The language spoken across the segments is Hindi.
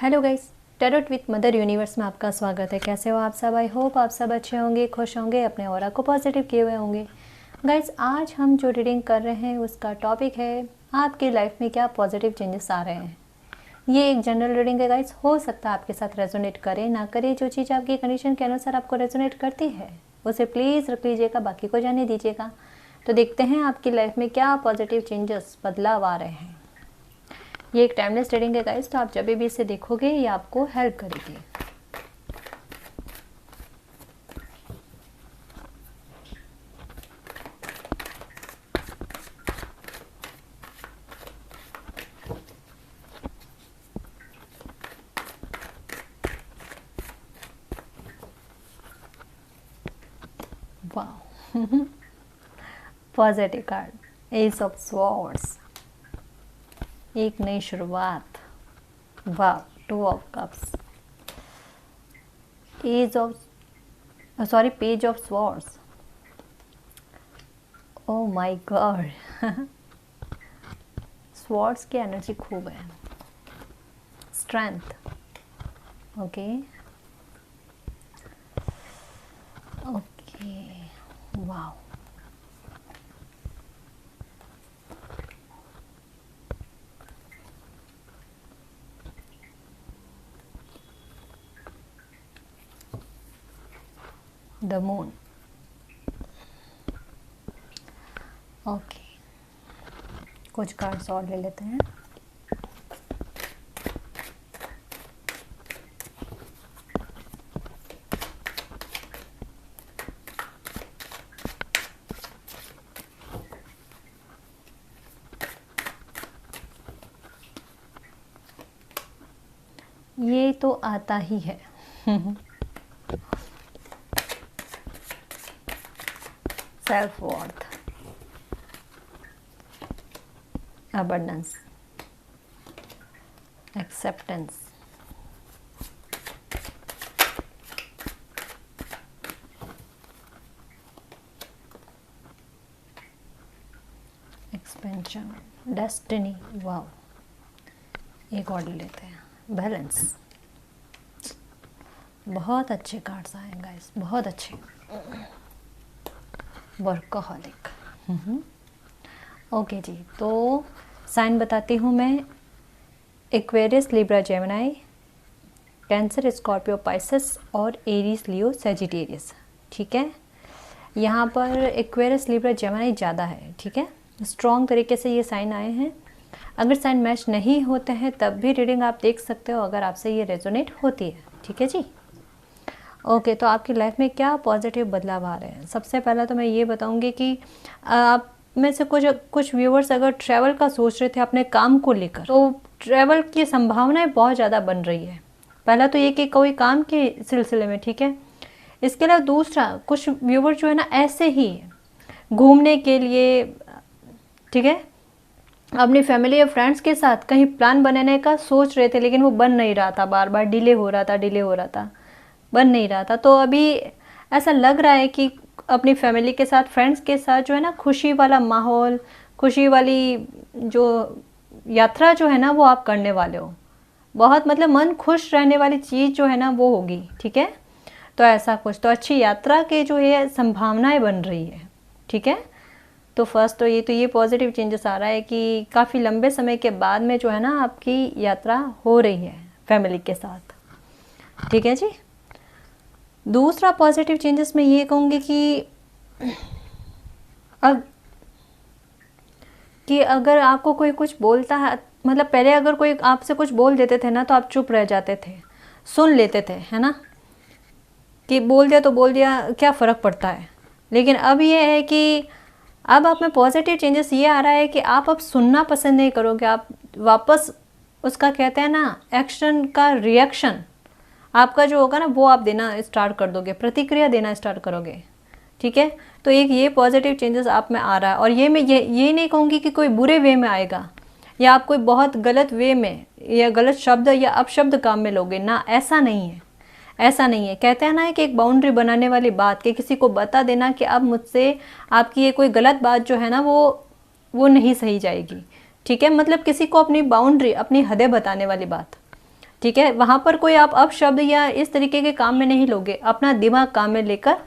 Hello guys, tarot with mother universe में आपका स्वागत है। कैसे हो आप सब? आई होप आप सब अच्छे होंगे, खुश होंगे, अपने ऑरा को पॉजिटिव किए हुए होंगे। गाइस, आज हम जो रीडिंग कर रहे हैं उसका टॉपिक है आपकी लाइफ में क्या पॉजिटिव चेंजेस आ रहे हैं। ये एक जनरल रीडिंग है गाइस, हो सकता है आपके साथ रेजोनेट करे ना करे। जो चीज़ आपकी कंडीशन के अनुसार आपको रेजोनेट करती है उसे प्लीज़ रख लीजिएगा, बाकी को जाने दीजिएगा। तो देखते हैं आपकी लाइफ में क्या पॉजिटिव चेंजेस, बदलाव आ रहे हैं। ये एक टाइमलेस रीडिंग है गाइस, तो आप जब भी इसे देखोगे ये आपको हेल्प करेगी। वाह, positive card, S of swords, एक नई शुरुआत। वाह, two of cups, page of swords. Oh my God, swords की एनर्जी खूब है। स्ट्रेंथ, ओके ओके, वाह। द मून, ओके, कुछ कार्ड्स और ले लेते हैं। ये तो आता ही है। Self worth, abundance, acceptance, expansion, destiny, wow. एक और ले लेते हैं, बैलेंस। बहुत अच्छे कार्ड्स आए गाइस, बहुत अच्छे। वर्कहॉलिक, ओके जी। तो साइन बताती हूँ मैं। Aquarius, Libra, Gemini, cancer, Scorpio, Pisces और एरीज, लियो, सेजिटेरियस। ठीक है, यहाँ पर एक्वेरियस, लिब्रा, जेमिनी ज़्यादा है। ठीक है, स्ट्रॉन्ग तरीके से ये साइन आए हैं। अगर साइन मैच नहीं होते हैं तब भी रीडिंग आप देख सकते हो, अगर आपसे ये रेजोनेट होती है। ठीक है जी, ओके। तो आपकी लाइफ में क्या पॉजिटिव बदलाव आ रहे हैं? सबसे पहला तो मैं ये बताऊंगी कि आप में से कुछ व्यूवर्स अगर ट्रैवल का सोच रहे थे अपने काम को लेकर, तो ट्रैवल की संभावनाएं बहुत ज़्यादा बन रही है। पहला तो ये कि कोई काम के सिलसिले में, ठीक है। इसके अलावा दूसरा, कुछ व्यूवर जो है ना ऐसे ही घूमने के लिए, ठीक है, अपनी फैमिली या फ्रेंड्स के साथ कहीं प्लान बनाने का सोच रहे थे, लेकिन वो बन नहीं रहा था, बार बार डिले हो रहा था, बन नहीं रहा था। तो अभी ऐसा लग रहा है कि अपनी फैमिली के साथ, फ्रेंड्स के साथ जो है ना खुशी वाला माहौल, खुशी वाली जो यात्रा जो है ना वो आप करने वाले हो। बहुत मतलब मन खुश रहने वाली चीज़ जो है ना वो होगी। ठीक है, तो ऐसा कुछ, तो अच्छी यात्रा के जो ये संभावनाएं बन रही है। ठीक है, तो फर्स्ट तो ये पॉजिटिव चेंजेस आ रहा है कि काफ़ी लंबे समय के बाद में जो है ना आपकी यात्रा हो रही है फैमिली के साथ। ठीक है जी। दूसरा पॉजिटिव चेंजेस मैं ये कहूँगी कि अगर आपको कोई कुछ बोलता है, मतलब पहले अगर कोई आपसे कुछ बोल देते थे ना तो आप चुप रह जाते थे, सुन लेते थे, है ना, कि बोल दिया तो बोल दिया, क्या फ़र्क पड़ता है। लेकिन अब ये है कि अब आप में पॉजिटिव चेंजेस ये आ रहा है कि आप अब सुनना पसंद नहीं करोगे, आप वापस उसका कहते हैं ना एक्शन का रिएक्शन आपका जो होगा ना वो आप देना स्टार्ट कर दोगे, प्रतिक्रिया देना स्टार्ट करोगे। ठीक है, तो एक ये पॉजिटिव चेंजेस आप में आ रहा है। और ये मैं ये नहीं कहूँगी कि कोई बुरे वे में आएगा या आप कोई बहुत गलत वे में या गलत शब्द या अपशब्द काम में लोगे ना, ऐसा नहीं है। ऐसा नहीं है। कहते हैं ना कि एक बाउंड्री बनाने वाली बात, कि किसी को बता देना कि अब मुझसे आपकी ये कोई गलत बात जो है ना वो नहीं सही जाएगी। ठीक है, मतलब किसी को अपनी बाउंड्री, अपनी हदें बताने वाली बात। ठीक है, वहाँ पर कोई आप अपशब्द या इस तरीके के काम में नहीं लोगे, अपना दिमाग काम में लेकर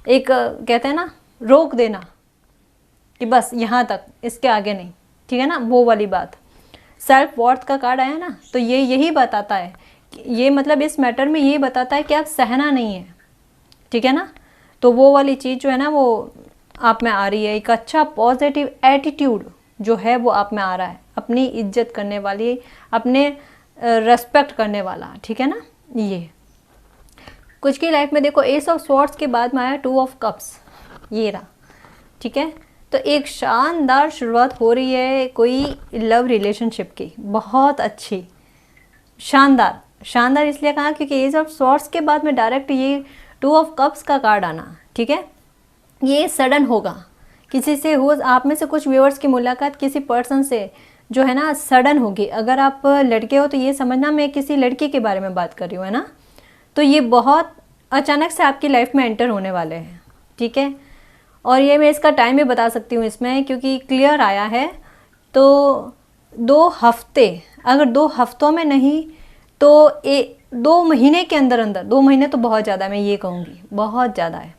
एक कहते हैं ना रोक देना कि बस यहाँ तक, इसके आगे नहीं, ठीक है ना, वो वाली बात। सेल्फ वर्थ का कार्ड आया ना, तो ये यही बताता है, ये मतलब इस मैटर में ये बताता है कि आप सहना नहीं है, ठीक है ना। तो वो वाली चीज़ जो है ना वो आप में आ रही है, एक अच्छा पॉजिटिव एटीट्यूड जो है वो आप में आ रहा है, अपनी इज्जत करने वाली, अपने रेस्पेक्ट करने वाला, ठीक है ना। ये कुछ की लाइफ में देखो एस ऑफ स्वॉर्ड्स के बाद में आया 2 ऑफ कप्स, ये रहा, ठीक है। तो एक शानदार शुरुआत हो रही है कोई लव रिलेशनशिप की, बहुत अच्छी, शानदार। शानदार इसलिए कहा क्योंकि एज ऑफ स्वॉर्ड्स के बाद में डायरेक्ट ये 2 ऑफ कप्स का कार्ड आना, ठीक है। ये सडन होगा, किसी से हो, आप में से कुछ व्यूअर्स की मुलाकात किसी पर्सन से जो है ना सडन होगी। अगर आप लड़के हो तो ये समझना मैं किसी लड़की के बारे में बात कर रही हूँ, है ना। तो ये बहुत अचानक से आपकी लाइफ में एंटर होने वाले हैं, ठीक है। और ये मैं इसका टाइम भी बता सकती हूँ इसमें, क्योंकि क्लियर आया है। तो 2 हफ्ते, अगर 2 हफ्तों में नहीं तो 2 महीने के अंदर अंदर, 2 महीने तो बहुत ज़्यादा, मैं ये कहूँगी बहुत ज़्यादा है।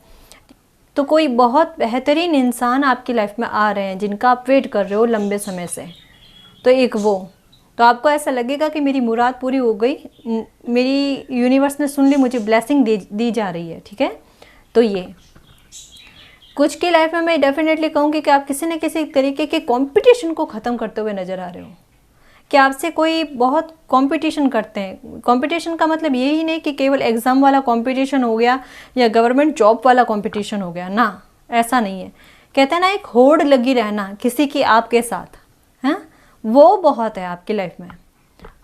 तो कोई बहुत बेहतरीन इंसान आपकी लाइफ में आ रहे हैं जिनका आप वेट कर रहे हो लंबे समय से। तो एक वो, तो आपको ऐसा लगेगा कि मेरी मुराद पूरी हो गई, मेरी यूनिवर्स ने सुन ली, मुझे ब्लेसिंग दी जा रही है, ठीक है। तो ये कुछ की लाइफ में मैं डेफिनेटली कहूँगी कि आप किसी न किसी तरीके के कंपटीशन को ख़त्म करते हुए नज़र आ रहे हो, कि आपसे कोई बहुत कंपटीशन करते हैं। कंपटीशन का मतलब यही नहीं कि केवल एग्ज़ाम वाला कंपटीशन हो गया या गवर्नमेंट जॉब वाला कंपटीशन हो गया ना, ऐसा नहीं है। कहते हैं ना एक होड़ लगी रहना किसी की आपके साथ, हैं, वो बहुत है आपकी लाइफ में।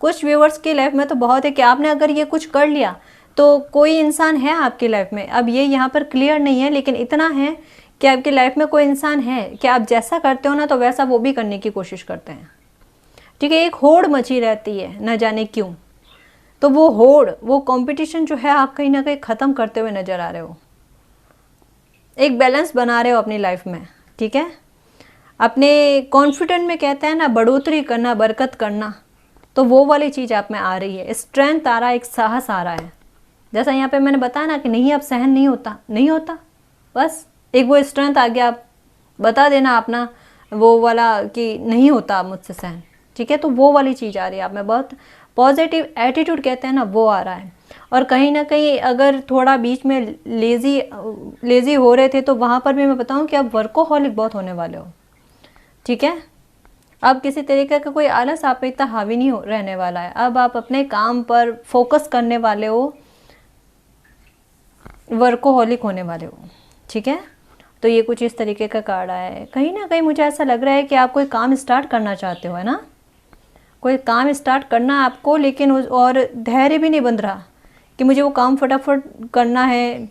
कुछ व्यूअर्स की लाइफ में तो बहुत है कि आपने अगर ये कुछ कर लिया तो कोई इंसान है आपकी लाइफ में। अब ये यहाँ पर क्लियर नहीं है, लेकिन इतना है कि आपकी लाइफ में कोई इंसान है कि आप जैसा करते हो ना तो वैसा वो भी करने की कोशिश करते हैं, ठीक है। एक होड़ मची रहती है, न जाने क्यों। तो वो होड़, वो कंपटीशन जो है आप कहीं ना कहीं ख़त्म करते हुए नज़र आ रहे हो, एक बैलेंस बना रहे हो अपनी लाइफ में, ठीक है। अपने कॉन्फिडेंट में कहते हैं ना बढ़ोतरी करना, बरकत करना, तो वो वाली चीज़ आप में आ रही है। स्ट्रेंथ आ रहा है, एक साहस आ रहा है। जैसा यहाँ पे मैंने बताया ना कि नहीं अब सहन नहीं होता, नहीं होता, बस एक वो स्ट्रेंथ आ गया, आप बता देना अपना वो वाला कि नहीं होता अब मुझसे सहन, ठीक है। तो वो वाली चीज़ आ रही है आप में, बहुत पॉजिटिव एटीट्यूड कहते हैं ना वो आ रहा है। और कहीं ना कहीं अगर थोड़ा बीच में लेज़ी हो रहे थे तो वहाँ पर भी मैं बताऊँ कि आप वर्कोहॉलिक बहुत होने वाले हो, ठीक है। अब किसी तरीके का कोई आलस आप पे इतना हावी नहीं रहने वाला है। अब आप अपने काम पर फोकस करने वाले हो, वर्कोहॉलिक होने वाले हो, ठीक है। तो ये कुछ इस तरीके का कार्ड आया है। कहीं ना कहीं मुझे ऐसा लग रहा है कि आप कोई काम स्टार्ट करना चाहते हो, है ना, कोई काम स्टार्ट करना है आपको, लेकिन और धैर्य भी नहीं बन रहा कि मुझे वो काम फटाफट करना है,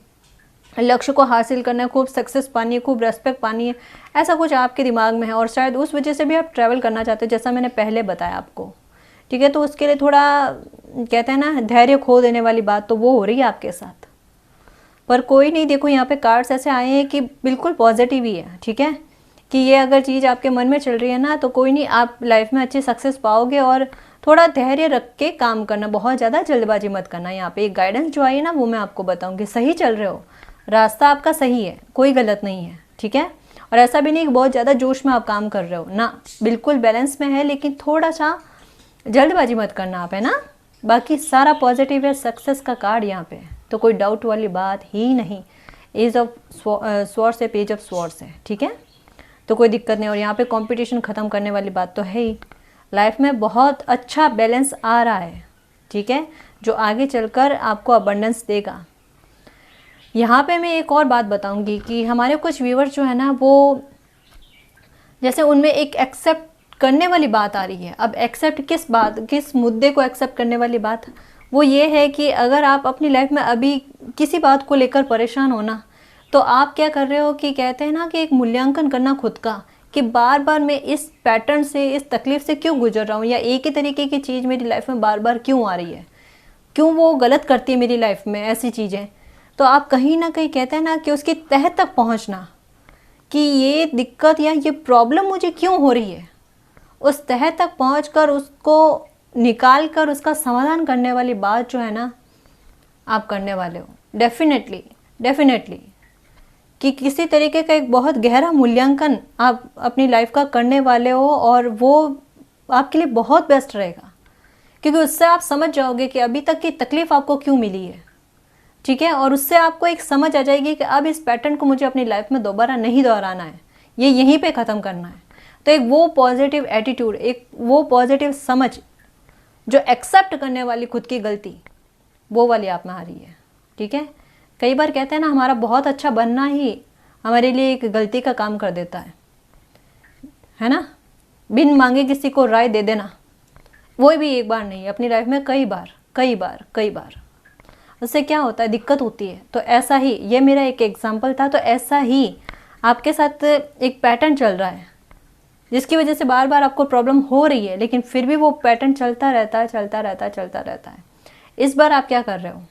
लक्ष्य को हासिल करना है, खूब सक्सेस पानी है, खूब रेस्पेक्ट पानी है, ऐसा कुछ आपके दिमाग में है। और शायद उस वजह से भी आप ट्रैवल करना चाहते हो, जैसा मैंने पहले बताया आपको, ठीक है। तो उसके लिए थोड़ा कहते हैं ना धैर्य खो देने वाली बात तो वो हो रही है आपके साथ। पर कोई नहीं, देखो यहाँ पे कार्ड्स ऐसे आए हैं कि बिल्कुल पॉजिटिव ही है, ठीक है, कि ये अगर चीज़ आपके मन में चल रही है ना तो कोई नहीं, आप लाइफ में अच्छी सक्सेस पाओगे। और थोड़ा धैर्य रख के काम करना, बहुत ज़्यादा जल्दबाजी मत करना। यहाँ पे एक गाइडेंस जो आई है ना वो मैं आपको बताऊँगी, सही चल रहे हो, रास्ता आपका सही है, कोई गलत नहीं है, ठीक है। और ऐसा भी नहीं कि बहुत ज़्यादा जोश में आप काम कर रहे हो ना, बिल्कुल बैलेंस में है, लेकिन थोड़ा सा जल्दबाजी मत करना आप, है ना। बाकी सारा पॉजिटिव है, सक्सेस का कार्ड यहाँ पे, तो कोई डाउट वाली बात ही नहीं। एज ऑफ स्वॉर्ड्स है, पेज ऑफ स्वॉर्ड्स है, ठीक है। तो कोई दिक्कत नहीं। और यहाँ पे कंपटीशन ख़त्म करने वाली बात तो है ही। लाइफ में बहुत अच्छा बैलेंस आ रहा है, ठीक है, जो आगे चलकर आपको अबंडेंस देगा। यहाँ पे मैं एक और बात बताऊंगी कि हमारे कुछ व्यूअर्स जो है ना वो जैसे उनमें एक एक्सेप्ट करने वाली बात आ रही है। अब एक्सेप्ट किस बात, किस मुद्दे को एक्सेप्ट करने वाली बात, वो ये है कि अगर आप अपनी लाइफ में अभी किसी बात को लेकर परेशान हो ना, तो आप क्या कर रहे हो कि कहते हैं ना कि एक मूल्यांकन करना खुद का, कि बार बार मैं इस पैटर्न से, इस तकलीफ़ से क्यों गुजर रहा हूँ, या एक ही तरीके की चीज़ मेरी लाइफ में बार बार क्यों आ रही है, क्यों वो गलत करती है मेरी लाइफ में ऐसी चीज़ें। तो आप कहीं ना कहीं कहते हैं ना कि उसकी तह तक पहुँचना, कि ये दिक्कत या ये प्रॉब्लम मुझे क्यों हो रही है, उस तह तक पहुँचकर उसको निकाल कर उसका समाधान करने वाली बात जो है ना आप करने वाले हो। डेफिनेटली कि किसी तरीके का एक बहुत गहरा मूल्यांकन आप अपनी लाइफ का करने वाले हो और वो आपके लिए बहुत बेस्ट रहेगा, क्योंकि उससे आप समझ जाओगे कि अभी तक की तकलीफ़ आपको क्यों मिली है, ठीक है। और उससे आपको एक समझ आ जाएगी कि अब इस पैटर्न को मुझे अपनी लाइफ में दोबारा नहीं दोहराना है, ये यहीं पे ख़त्म करना है। तो एक वो पॉजिटिव एटीट्यूड, एक वो पॉजिटिव समझ जो एक्सेप्ट करने वाली खुद की गलती, वो वाली आप में आ रही है, ठीक है। कई बार कहते हैं ना हमारा बहुत अच्छा बनना ही हमारे लिए एक गलती का काम कर देता है ना। बिन मांगे किसी को राय दे देना, वो भी एक बार नहीं, अपनी लाइफ में कई बार उससे क्या होता है, दिक्कत होती है। तो ऐसा ही, ये मेरा एक एग्जाम्पल था, तो ऐसा ही आपके साथ एक पैटर्न चल रहा है जिसकी वजह से बार बार आपको प्रॉब्लम हो रही है, लेकिन फिर भी वो पैटर्न चलता रहता है। इस बार आप क्या कर रहे हो,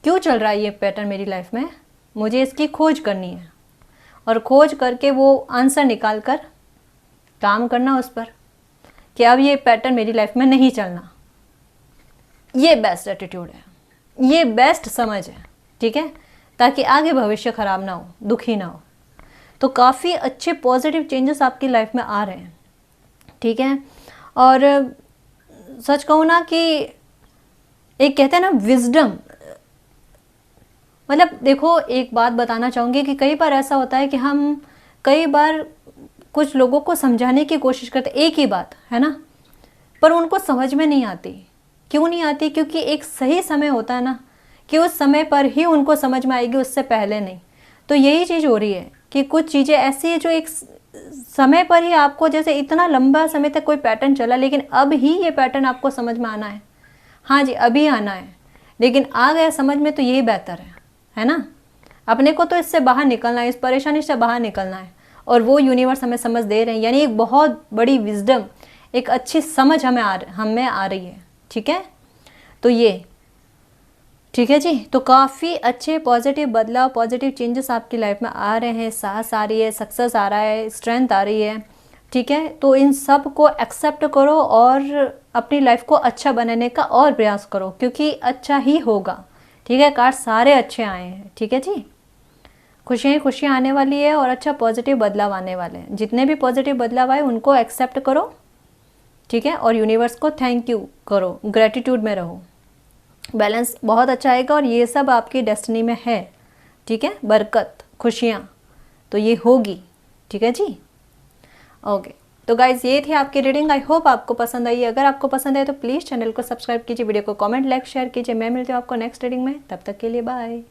क्यों चल रहा है ये पैटर्न मेरी लाइफ में, मुझे इसकी खोज करनी है और खोज करके वो आंसर निकाल कर काम करना उस पर कि अब ये पैटर्न मेरी लाइफ में नहीं चलना। ये बेस्ट एटीट्यूड है, ये बेस्ट समझ है, ठीक है, ताकि आगे भविष्य खराब ना हो, दुखी ना हो। तो काफ़ी अच्छे पॉजिटिव चेंजेस आपकी लाइफ में आ रहे हैं, ठीक है। और सच कहूँ ना कि एक कहते हैं ना विजडम, मतलब देखो एक बात बताना चाहूँगी कि कई बार ऐसा होता है कि हम कई बार कुछ लोगों को समझाने की कोशिश करते, एक ही बात है ना, पर उनको समझ में नहीं आती। क्यों नहीं आती? क्योंकि एक सही समय होता है ना कि उस समय पर ही उनको समझ में आएगी, उससे पहले नहीं। तो यही चीज़ हो रही है कि कुछ चीज़ें ऐसी है जो एक समय पर ही आपको, जैसे इतना लंबा समय तक कोई पैटर्न चला, लेकिन अब ही ये पैटर्न आपको समझ में आना है। हाँ जी, अभी आना है, लेकिन आ गया समझ में तो यही बेहतर है ना। अपने को तो इससे बाहर निकलना है, इस परेशानी से बाहर निकलना है, और वो यूनिवर्स हमें समझ दे रहे हैं। यानी एक बहुत बड़ी विजडम, एक अच्छी समझ हमें आ रही है, ठीक है। तो ये ठीक है जी। तो काफ़ी अच्छे पॉजिटिव बदलाव, पॉजिटिव चेंजेस आपकी लाइफ में आ रहे हैं, साहस आ रही है, सक्सेस आ रहा है, स्ट्रेंथ आ रही है, ठीक है। तो इन सब को एक्सेप्ट करो और अपनी लाइफ को अच्छा बनाने का और प्रयास करो, क्योंकि अच्छा ही होगा, ठीक है। कार्ड सारे अच्छे आए हैं, ठीक है जी। खुशियाँ आने वाली है और अच्छा पॉजिटिव बदलाव आने वाले हैं। जितने भी पॉजिटिव बदलाव आए उनको एक्सेप्ट करो, ठीक है, और यूनिवर्स को थैंक यू करो, ग्रेटिट्यूड में रहो, बैलेंस बहुत अच्छा आएगा। और ये सब आपकी डेस्टिनी में है, ठीक है। बरकत, खुशियाँ तो ये होगी, ठीक है जी। ओके, तो गाइज ये थी आपकी रीडिंग। आई होप आपको पसंद आई। अगर आपको पसंद आए तो प्लीज़ चैनल को सब्सक्राइब कीजिए, वीडियो को कमेंट, लाइक, शेयर कीजिए। मैं मिलती हूँ आपको नेक्स्ट रीडिंग में, तब तक के लिए बाय।